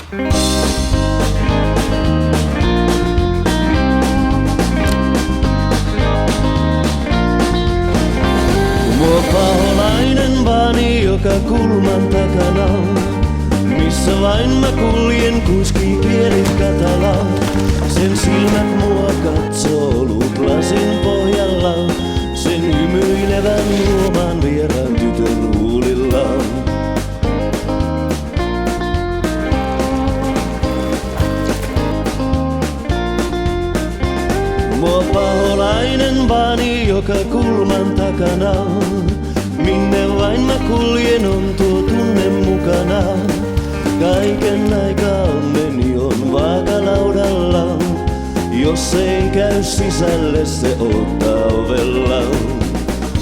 Mua paholainen vaani joka kulman takana, missä vain mä kuljen kuiskii kieli katala. Sen silmät mua katsoo luuplasin pohjalla, sen hymyilevän luomaan vieraan tytön huulillaan. Mua paholainen vaani joka kulman takana, minne vain mä kuljen on tuo tunne mukana. Kaiken aikaa onneni on vaakalaudalla, jos ei käy sisälle se odottaa ovella.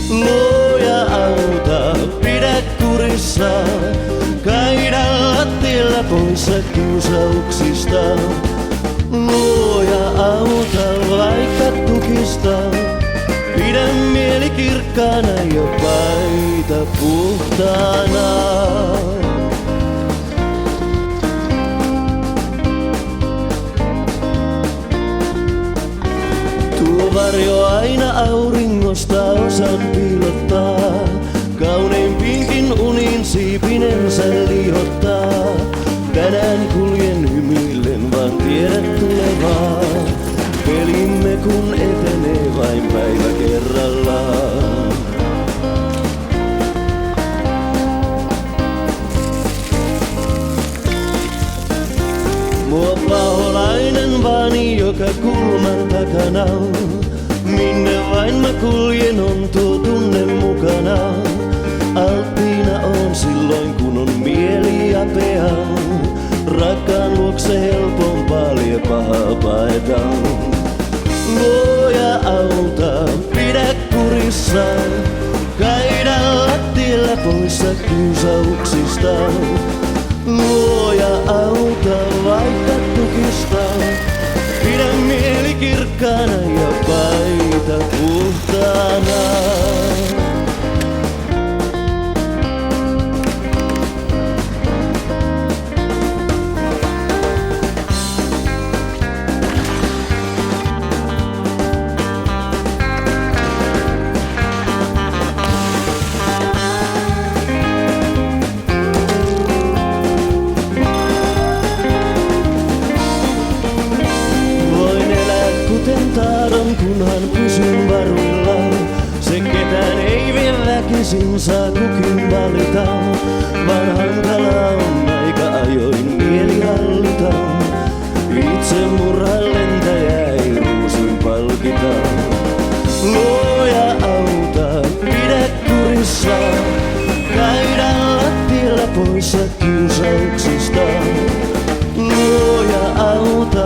Luoja auta, pidä kurissa, kaida lattialla poissa kiusauksista. Luoja auta vaikka tukista, pidä mieli kirkkaana ja paita puhtaana. Tuo varjo aina auringosta osan piilottaa, kauneimpiinkin uniin siipinensä liihottaa. Tänään kuljen hymyillen, vaan tiedät tulevaa. Pelimme kun etenee vain päivä kerrallaan. Mua paholainen vaani joka kulman takana, minne vain mä kuljen on tuo tunne mukana. Alttiina on silloin kun on mieli apea, rakkaan luokse helpompaa lie pahaa paeta. Luoja auta, pidä kurissa, kaida lattialla poissa kiusauksista. Luoja auta vaikka tukista, pidä mieli kirkkaana ja paita puhtaana. Tahdon kunhan pysyn varuillaan, se ketään ei vie väkisin saa kukin valita, vaan hankala on aika ajoin mieli hallita. Itse murhan lentäjä ei ruusuin palkita. Luoja auta, pidä kurissa, kaida lattialla poissa kiusauksista. Luoja auta